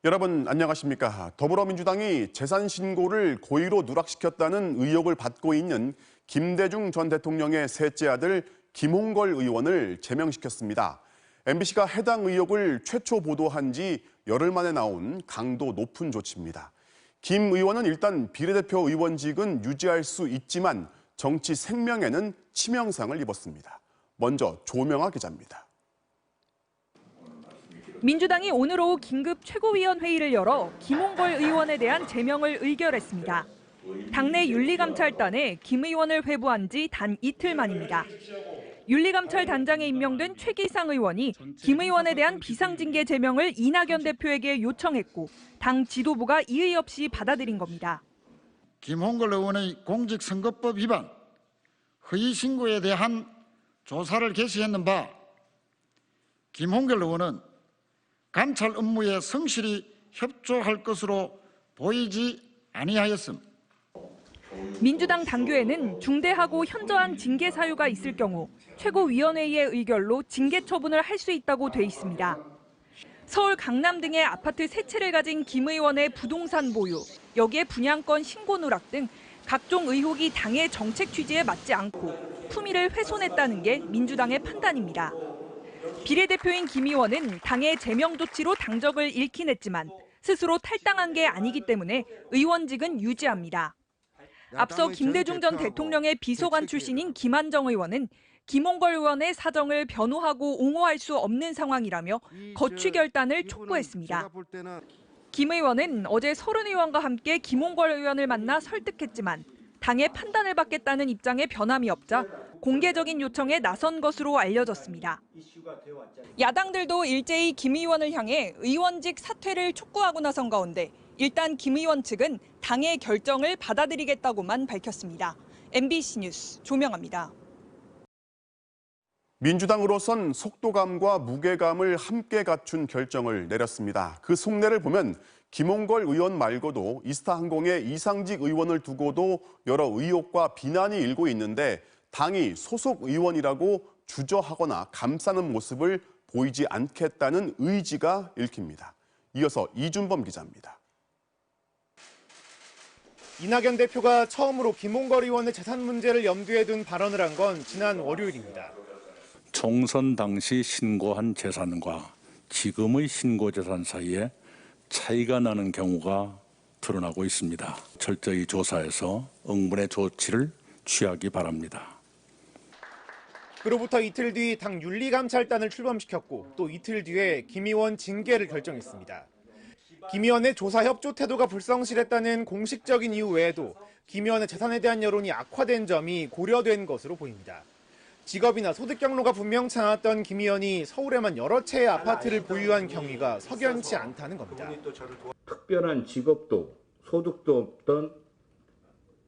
여러분 안녕하십니까? 더불어민주당이 재산 신고를 고의로 누락시켰다는 의혹을 받고 있는 김대중 전 대통령의 셋째 아들 김홍걸 의원을 제명시켰습니다. MBC가 해당 의혹을 최초 보도한 지 열흘 만에 나온 강도 높은 조치입니다. 김 의원은 일단 비례대표 의원직은 유지할 수 있지만 정치 생명에는 치명상을 입었습니다. 먼저 조명아 기자입니다. 민주당이 오늘 오후 긴급 최고위원회의를 열어 김홍걸 의원에 대한 제명을 의결했습니다. 당내 윤리감찰단에 김 의원을 회부한 지 단 이틀 만입니다. 윤리감찰단장에 임명된 최기상 의원이 김 의원에 대한 비상징계 제명을 이낙연 대표에게 요청했고 당 지도부가 이의 없이 받아들인 겁니다. 김홍걸 의원의 공직선거법 위반, 허위신고에 대한 조사를 개시했는 바 김홍걸 의원은 감찰 업무에 성실히 협조할 것으로 보이지 아니하였음. 민주당 당규에는 중대하고 현저한 징계 사유가 있을 경우 최고위원회의의 의결로 징계 처분을 할 수 있다고 돼 있습니다. 서울 강남 등의 아파트 세 채를 가진 김 의원의 부동산 보유, 여기에 분양권 신고 누락 등 각종 의혹이 당의 정책 취지에 맞지 않고 품위를 훼손했다는 게 민주당의 판단입니다. 비례대표인 김 의원은 당의 제명 조치로 당적을 잃긴 했지만 스스로 탈당한 게 아니기 때문에 의원직은 유지합니다. 앞서 김대중 전 대통령의 비서관 출신인 김한정 의원은 김홍걸 의원의 사정을 변호하고 옹호할 수 없는 상황이라며 거취 결단을 촉구했습니다. 김 의원은 어제 서른 의원과 함께 김홍걸 의원을 만나 설득했지만 당의 판단을 받겠다는 입장에 변함이 없자 공개적인 요청에 나선 것으로 알려졌습니다. 야당들도 일제히 김 의원을 향해 의원직 사퇴를 촉구하고 나선 가운데 일단 김 의원 측은 당의 결정을 받아들이겠다고만 밝혔습니다. MBC 뉴스 조명아입니다. 민주당으로선 속도감과 무게감을 함께 갖춘 결정을 내렸습니다. 그 속내를 보면 김홍걸 의원 말고도 이스타항공의 이상직 의원을 두고도 여러 의혹과 비난이 일고 있는데 당이 소속 의원이라고 주저하거나 감싸는 모습을 보이지 않겠다는 의지가 읽힙니다. 이어서 이준범 기자입니다. 이낙연 대표가 처음으로 김홍걸 의원의 재산 문제를 염두에 둔 발언을 한 건 지난 월요일입니다. 총선 당시 신고한 재산과 지금의 신고 재산 사이에 차이가 나는 경우가 드러나고 있습니다. 철저히 조사해서 응분의 조치를 취하기 바랍니다. 그로부터 이틀 뒤 당 윤리감찰단을 출범시켰고 또 이틀 뒤에 김 의원 징계를 결정했습니다. 김 의원의 조사 협조 태도가 불성실했다는 공식적인 이유 외에도 김 의원의 재산에 대한 여론이 악화된 점이 고려된 것으로 보입니다. 직업이나 소득 경로가 분명치 않았던 김 의원이 서울에만 여러 채의 아파트를 보유한 경위가 석연치 않다는 겁니다. 특별한 직업도 소득도 없던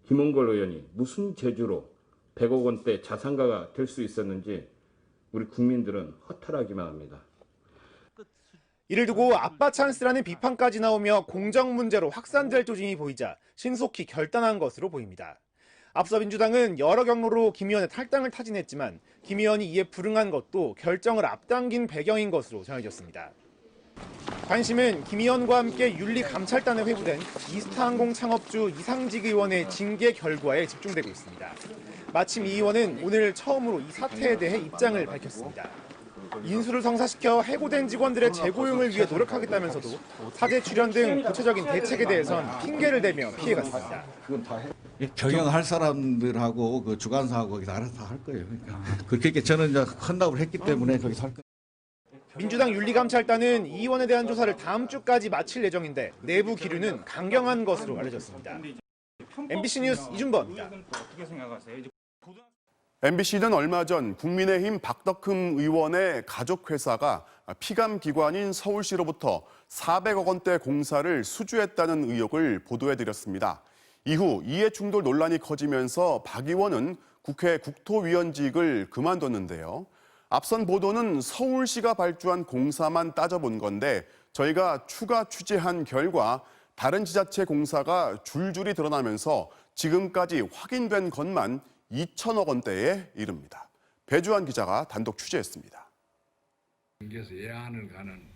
김홍걸 의원이 무슨 재주로 100억 원대 자산가가 될 수 있었는지 우리 국민들은 허탈하기만 합니다. 이를 두고 아빠 찬스라는 비판까지 나오며 공정 문제로 확산될 조짐이 보이자 신속히 결단한 것으로 보입니다. 앞서 민주당은 여러 경로로 김 의원의 탈당을 타진했지만 김 의원이 이에 불응한 것도 결정을 앞당긴 배경인 것으로 전해졌습니다. 관심은 김 의원과 함께 윤리감찰단에 회부된 이스타항공 창업주 이상직 의원의 징계 결과에 집중되고 있습니다. 마침 이 의원은 오늘 처음으로 이 사태에 대해 입장을 밝혔습니다. 인수를 성사시켜 해고된 직원들의 재고용을 위해 노력하겠다면서도 사제 출연 등 구체적인 대책에 대해선 핑계를 대며 피해갔습니다. 경영할 사람들하고 그 주관사하고 거기서 알아서 할 거예요. 그러니까 그렇게 저는 이제 헌납을 했기 때문에 거기서 할 거예요. 민주당 윤리감찰단은 이 의원에 대한 조사를 다음 주까지 마칠 예정인데 내부 기류는 강경한 것으로 알려졌습니다. MBC 뉴스 이준범입니다. MBC는 얼마 전 국민의힘 박덕흠 의원의 가족회사가 피감기관인 서울시로부터 400억 원대 공사를 수주했다는 의혹을 보도해드렸습니다. 이후 이해충돌 논란이 커지면서 박 의원은 국회 국토위원직을 그만뒀는데요. 앞선 보도는 서울시가 발주한 공사만 따져본 건데 저희가 추가 취재한 결과 다른 지자체 공사가 줄줄이 드러나면서 지금까지 확인된 것만 2천억 원대에 이릅니다. 배주환 기자가 단독 취재했습니다.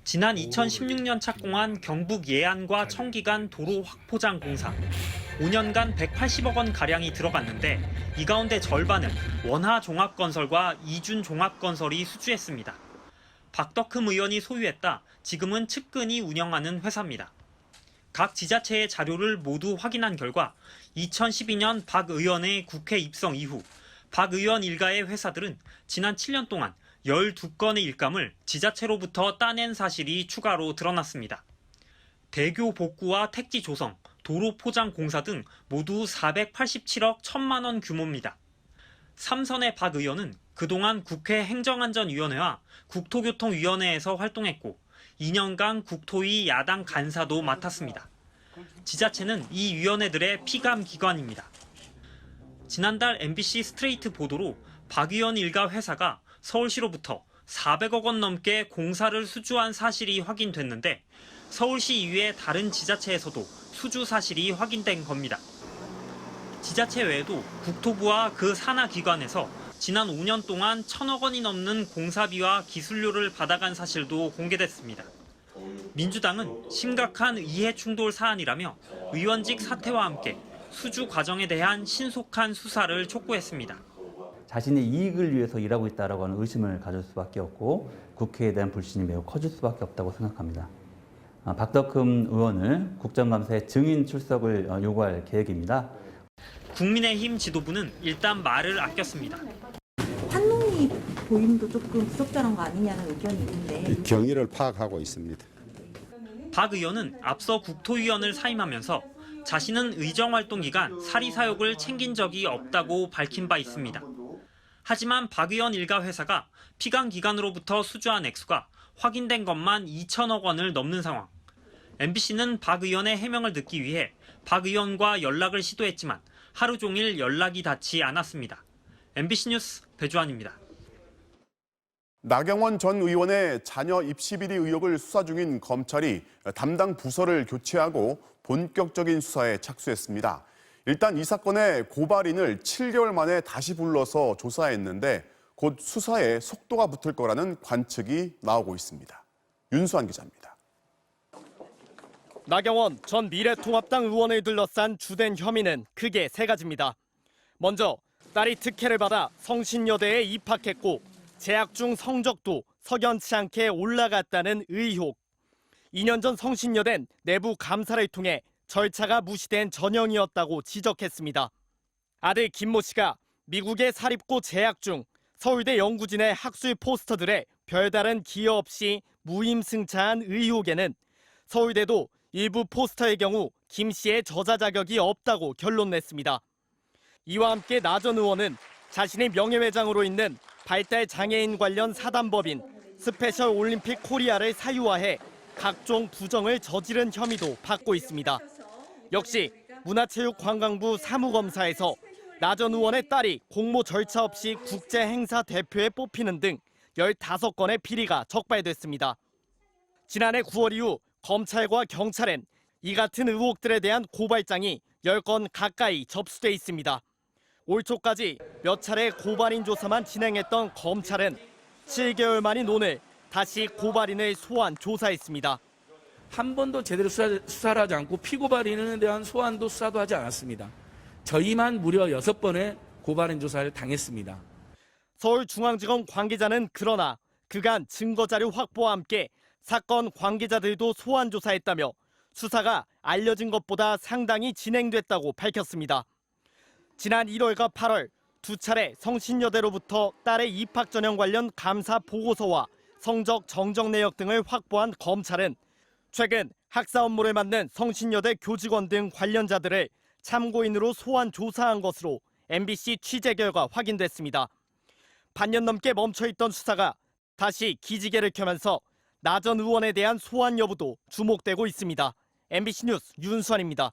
지난 2016년 착공한 경북 예안과 청기간 도로 확포장 공사. 5년간 180억 원 가량이 들어갔는데 이 가운데 절반은 원하종합건설과 이준종합건설이 수주했습니다. 박덕흠 의원이 소유했다 지금은 측근이 운영하는 회사입니다. 각 지자체의 자료를 모두 확인한 결과 2012년 박 의원의 국회 입성 이후 박 의원 일가의 회사들은 지난 7년 동안 12건의 일감을 지자체로부터 따낸 사실이 추가로 드러났습니다. 대교 복구와 택지 조성, 도로 포장 공사 등 모두 487억 1천만 원 규모입니다. 삼선의 박 의원은 그동안 국회 행정안전위원회와 국토교통위원회에서 활동했고 2년간 국토위 야당 간사도 맡았습니다. 지자체는 이 위원회들의 피감 기관입니다. 지난달 MBC 스트레이트 보도로 박 의원 일가 회사가 서울시로부터 400억 원 넘게 공사를 수주한 사실이 확인됐는데 서울시 이외의 다른 지자체에서도 수주 사실이 확인된 겁니다. 지자체 외에도 국토부와 그 산하 기관에서 지난 5년 동안 1,000억 원이 넘는 공사비와 기술료를 받아간 사실도 공개됐습니다. 민주당은 심각한 이해충돌 사안이라며 의원직 사퇴와 함께 수주 과정에 대한 신속한 수사를 촉구했습니다. 자신의 이익을 위해서 일하고 있다고 하는 의심을 가질 수밖에 없고 국회에 대한 불신이 매우 커질 수밖에 없다고 생각합니다. 박덕흠 의원을 국정감사에 증인 출석을 요구할 계획입니다. 국민의힘 지도부는 일단 말을 아꼈습니다. 한농이 보임도 조금 부적절한 거 아니냐는 의견이 있는데 경위를 파악하고 있습니다. 박 의원은 앞서 국토위원을 사임하면서 자신은 의정활동 기간 사리사욕을 챙긴 적이 없다고 밝힌 바 있습니다. 하지만 박 의원 일가 회사가 피감 기관으로부터 수주한 액수가 확인된 것만 2천억 원을 넘는 상황. MBC는 박 의원의 해명을 듣기 위해 박 의원과 연락을 시도했지만 하루 종일 연락이 닿지 않았습니다. MBC 뉴스 배주환입니다. 나경원 전 의원의 자녀 입시 비리 의혹을 수사 중인 검찰이 담당 부서를 교체하고 본격적인 수사에 착수했습니다. 일단 이 사건의 고발인을 7개월 만에 다시 불러서 조사했는데 곧 수사에 속도가 붙을 거라는 관측이 나오고 있습니다. 윤수환 기자입니다. 나경원 전 미래통합당 의원을 둘러싼 주된 혐의는 크게 세 가지입니다. 먼저 딸이 특혜를 받아 성신여대에 입학했고 재학 중 성적도 석연치 않게 올라갔다는 의혹. 2년 전 성신여대는 내부 감사를 통해 절차가 무시된 전형이었다고 지적했습니다. 아들 김모 씨가 미국에 사립고 재학 중 서울대 연구진의 학술 포스터들에 별다른 기여 없이 무임승차한 의혹에는 서울대도 일부 포스터의 경우 김 씨의 저자 자격이 없다고 결론냈습니다. 이와 함께 나 전 의원은 자신이 명예회장으로 있는 발달 장애인 관련 사단법인 스페셜 올림픽 코리아를 사유화해 각종 부정을 저지른 혐의도 받고 있습니다. 역시 문화체육관광부 사무검사에서 나 전 의원의 딸이 공모 절차 없이 국제행사 대표에 뽑히는 등 15건의 비리가 적발됐습니다. 지난해 9월 이후 검찰과 경찰엔 이 같은 의혹들에 대한 고발장이 10건 가까이 접수돼 있습니다. 올 초까지 몇 차례 고발인 조사만 진행했던 검찰은 7개월 만인 오늘 다시 고발인을 소환 조사했습니다. 한 번도 제대로 수사를 하지 않고 피고발인에 대한 소환도 수사도 하지 않았습니다. 저희만 무려 6번의 고발인 조사를 당했습니다. 서울중앙지검 관계자는 그러나 그간 증거자료 확보와 함께 사건 관계자들도 소환 조사했다며 수사가 알려진 것보다 상당히 진행됐다고 밝혔습니다. 지난 1월과 8월 두 차례 성신여대로부터 딸의 입학 전형 관련 감사 보고서와 성적 정정 내역 등을 확보한 검찰은 최근 학사 업무를 맡는 성신여대 교직원 등 관련자들을 참고인으로 소환 조사한 것으로 MBC 취재 결과 확인됐습니다. 반년 넘게 멈춰있던 수사가 다시 기지개를 켜면서 나 전 의원에 대한 소환 여부도 주목되고 있습니다. MBC 뉴스 윤수환입니다.